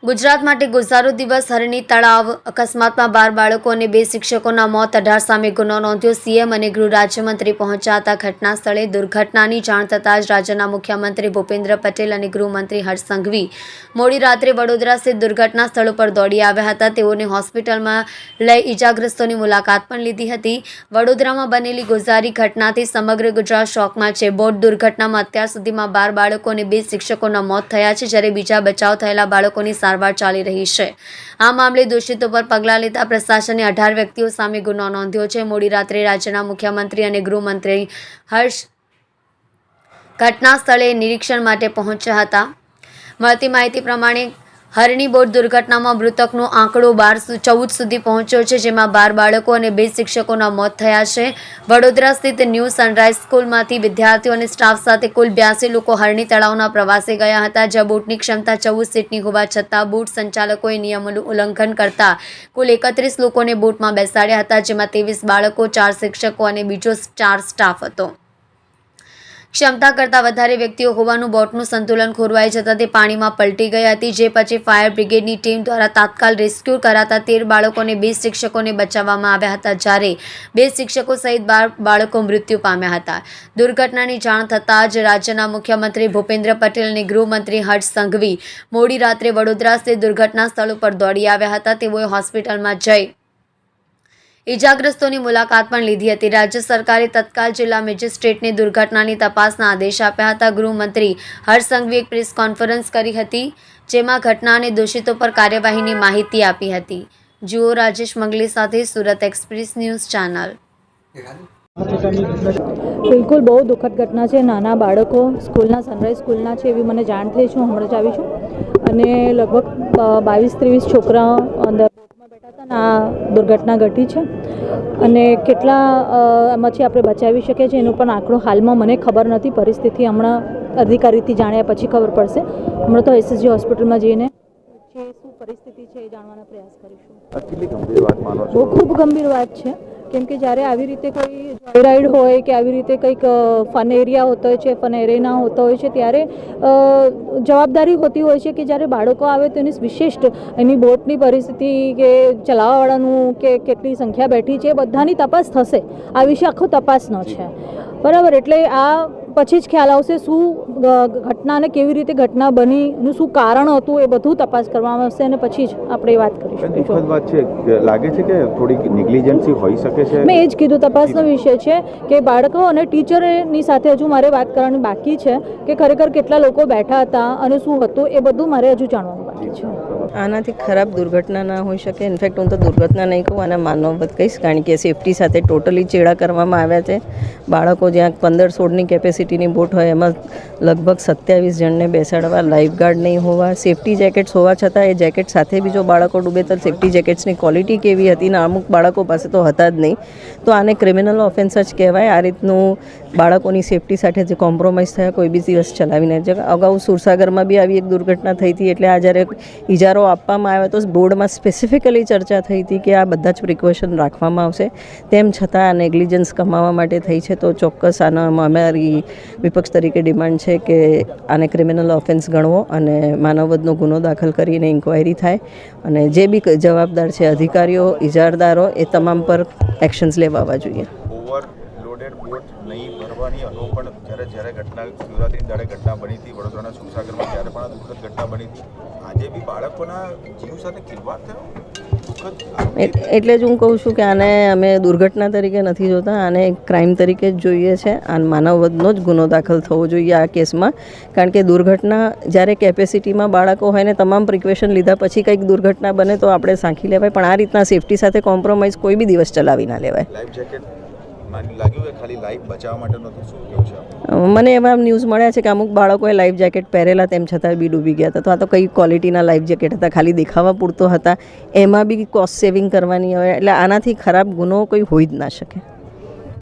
ગુજરાત માટે ગુજારો દિવસ હરણી તળાવ અકસ્માતમાં 12 બાળકો અને 2 શિક્ષકોના મોત 18 સામે ગુનો નોંધ્યો। સીએમ અને ગૃહ રાજ્યમંત્રી પહોંચ્યા હતા ઘટના સ્થળે। દુર્ઘટનાની જાણ થતાં જ રાજ્યના મુખ્યમંત્રી ભૂપેન્દ્ર પટેલ અને ગૃહમંત્રી હર્ષ સંઘવી મોડી રાત્રે વડોદરા સ્થિત દુર્ઘટના સ્થળ પર દોડી આવ્યા હતા। તેઓને હોસ્પિટલમાં લઈ ઇજાગ્રસ્તોની મુલાકાત પણ લીધી હતી। વડોદરામાં બનેલી ગોઝારી ઘટનાથી સમગ્ર ગુજરાત શોકમાં છે। બોટ દુર્ઘટનામાં અત્યાર સુધીમાં 12 બાળકો અને 2 શિક્ષકોના મોત થયા છે, જ્યારે બીજા બચાવ થયેલા બાળકોની સારવાર ચાલી રહી છે। આ મામલે દોષિતો પર પગલાં લેતા પ્રશાસને 18 વ્યક્તિઓ સામે ગુનો નોંધ્યો છે। મોડી રાત્રે રાજ્યના મુખ્યમંત્રી અને ગૃહમંત્રી હર્ષ ઘટના સ્થળે નિરીક્ષણ માટે પહોંચ્યા હતા। મળતી માહિતી પ્રમાણે હરણી બોટ દુર્ઘટનામાં મૃતકનો આંકડો 14 સુધી પહોંચ્યો છે, જેમાં 12 બાળકો અને 2 શિક્ષકોના મોત થયા છે। વડોદરા સ્થિત ન્યૂ સનરાઇઝ સ્કૂલમાંથી વિદ્યાર્થીઓ અને સ્ટાફ સાથે કુલ 82 લોકો હરણી તળાવના પ્રવાસે ગયા હતા, જ્યાં બોટની ક્ષમતા 14 સીટની હોવા છતાં બોટ સંચાલકોએ નિયમોનું ઉલ્લંઘન કરતા કુલ 31 લોકોને બોટમાં બેસાડ્યા હતા, જેમાં 23 બાળકો, 4 શિક્ષકો અને બીજો 4 સ્ટાફ હતો। ક્ષમતા કરતાં વધારે વ્યક્તિઓ હોવાનું બોટનું સંતુલન ખોરવાઈ જતાં તે પાણીમાં પલટી ગઈ હતી, જે પછી ફાયર બ્રિગેડની ટીમ દ્વારા તાત્કાલ રેસ્ક્યુ કરાતા 13 બાળકો અને 2 શિક્ષકોને બચાવવામાં આવ્યા હતા, જ્યારે 2 શિક્ષકો સહિત 12 બાળકો મૃત્યુ પામ્યા હતા। દુર્ઘટનાની જાણ થતાં જ રાજ્યના મુખ્યમંત્રી ભૂપેન્દ્ર પટેલ અને ગૃહમંત્રી હર્ષ સંઘવી મોડી રાત્રે વડોદરા સ્થિત દુર્ઘટના સ્થળ ઉપર દોડી આવ્યા હતા। તેઓએ હોસ્પિટલમાં જઈ ઇજાગ્રસ્તોની મુલાકાત પણ લીધી હતી। રાજ્ય સરકારે તત્કાલ જિલ્લા મેજિસ્ટ્રેટને દુર્ઘટનાની તપાસના આદેશ આપ્યા હતા। ગૃહમંત્રી હર્ષ સંઘવીએ એક પ્રેસ કોન્ફરન્સ કરી હતી, જેમાં ઘટના અને દોષિતો પર કાર્યવાહીની માહિતી આપી હતી। જુઓ રાજેશ મંગલી સાથે સુરત એક્સપ્રેસ ન્યૂઝ ચેનલ। બિલકુલ બહુ દુઃખદ ઘટના છે। નાના બાળકો સ્કૂલના સનરાઈઝ સ્કૂલના છે એવી મને જાણ થઈ છે। હું હમણાં જ આવી છું અને લગભગ 22-23 છોકરાઓ અંદર બોટમાં બેઠા હતા અને આ દુર્ઘટના ઘટી છે અને કેટલા એમાંથી આપણે બચાવી શકીએ છીએ એનો પણ આંકડો હાલમાં મને ખબર નથી। પરિસ્થિતિ હમણાં અધિકારીથી જાણ્યા પછી ખબર પડશે। હમણાં તો એસએસજી હોસ્પિટલમાં જઈને શું પરિસ્થિતિ છે એ જાણવાના પ્રયાસ કરીશું। કેટલી ગંભીર વાત માનો છો? ખૂબ ગંભીર વાત છે, કેમ કે જ્યારે આવી રીતે કોઈ જોયરાઇડ હોય કે આવી રીતે કંઈક ફન એરિયા હોતો હોય છે, ફન એરેના હોતો હોય છે, ત્યારે જવાબદારી હોતી હોય છે કે જ્યારે બાળકો આવે તો એની વિશિષ્ટ એની બોટની પરિસ્થિતિ કે ચલાવવાવાળાનું કે કેટલી સંખ્યા બેઠી છે એ બધાની તપાસ થશે। આ વિશે આખો તપાસનો છે, બરાબર। એટલે આ પછી જ ખ્યાલ આવશે શું ઘટનાને કેવી રીતે ઘટના બની, એનું શું કારણ હતું, એ બધું તપાસ કરવામાં આવશે અને પછી જ આપણે એ વાત કરીશું। દુઃખદ વાત છે, લાગે છે કે થોડી નેગ્લિજન્સી હોઈ શકે છે। મેં એ જ કીધું, તપાસનો વિષય છે કે બાળકો અને ટીચરની સાથે હજુ મારે વાત કરવાની બાકી છે કે ખરેખર કેટલા લોકો બેઠા હતા અને શું હતું એ બધું મારે હજુ જાણવાનું બાકી છે। આનાથી ખરાબ દુર્ઘટના ના હોઈ શકે। ઇનફેક્ટ હું તો દુર્ઘટના નહીં કહું, આને માનવવત કહીશ, કારણ કે સેફટી સાથે ટોટલી ચેડા કરવામાં આવ્યા છે। બાળકો જ્યાં 15-16ની કેપેસિટીની બોટ હોય એમાં લગભગ 27 જણને બેસાડવા, લાઈફગાર્ડ નહીં હોવા, સેફટી જેકેટ્સ હોવા છતાં એ જેકેટ સાથે બી જો બાળકો ડૂબે તો સેફટી જેકેટ્સની ક્વોલિટી કેવી હતી ને અમુક બાળકો પાસે તો હતા જ નહીં, તો આને ક્રિમિનલ ઓફેન્સ જ કહેવાય। આ રીતનું બાળકોની સેફટી સાથે જે કોમ્પ્રોમાઇઝ થયા કોઈ બી દિવસ ચલાવીને અગાઉ સુરસાગરમાં બી આવી એક દુર્ઘટના થઈ હતી, એટલે આ જ્યારે ઇજારો આપવામાં આવ્યો તો બોર્ડમાં સ્પેસિફિકલી ચર્ચા થઈ હતી કે આ બધા જ પ્રિકોશન રાખવામાં આવશે। તેમ છતાં આ નેગ્લિજન્સ કમાવા માટે થઈ છે, તો ચોક્કસ આના અમારી વિપક્ષ તરીકે ડિમાન્ડ છે કે આને ક્રિમિનલ ઓફેન્સ ગણવો અને માનવવધનો ગુનો દાખલ કરીને ઇન્ક્વાયરી થાય અને જે બી જવાબદાર છે અધિકારીઓ, ઇજારદારો, એ તમામ પર એક્શન્સ લેવાવા જોઈએ। ઓવરલોડેડ બોટ નહીં ભરવાની અગાઉ પણ જ્યારે ઘટના શિવરાત્રી દાડે ઘટના બની હતી વડોદરાના સુરસાગરમાં, ત્યારે પણ આ દુઃખદ ઘટના બની હતી। આજે બી બાળકોના જીવ સાથે ખિલવાડ થયો, એટલે જ હું કહું છું કે આને અમે દુર્ઘટના તરીકે નથી જોતા, આને ક્રાઇમ તરીકે જ જોઈએ છે। આ માનવવધનો જ ગુનો દાખલ થવો જોઈએ આ કેસમાં, કારણ કે દુર્ઘટના જ્યારે કેપેસિટીમાં બાળકો હોય ને તમામ પ્રિકોશન લીધા પછી કંઈક દુર્ઘટના બને તો આપણે સાંખી લેવાય, પણ આ રીતના સેફટી સાથે કોમ્પ્રોમાઇઝ કોઈ બી દિવસ ચલાવી ના લેવાય। લાઈફ જેકેટ લાગ્યું કે ખાલી લાઈફ બચાવવા માટે નહોતું, શું કેવું છે? મને એવા ન્યૂઝ મળ્યા છે કે અમુક બાળકોએ લાઈફ જેકેટ પહેરેલા તેમ છતાં બી ડૂબી ગયા હતા, તો આ તો કઈ ક્વોલિટીના લાઈફ જેકેટ હતા? ખાલી દેખાવા પૂરતો હતા, એમાં બી કોસ્ટ સેવિંગ કરવાની હોય, એટલે આનાથી ખરાબ ગુનો કોઈ હોઈ જ ના શકે।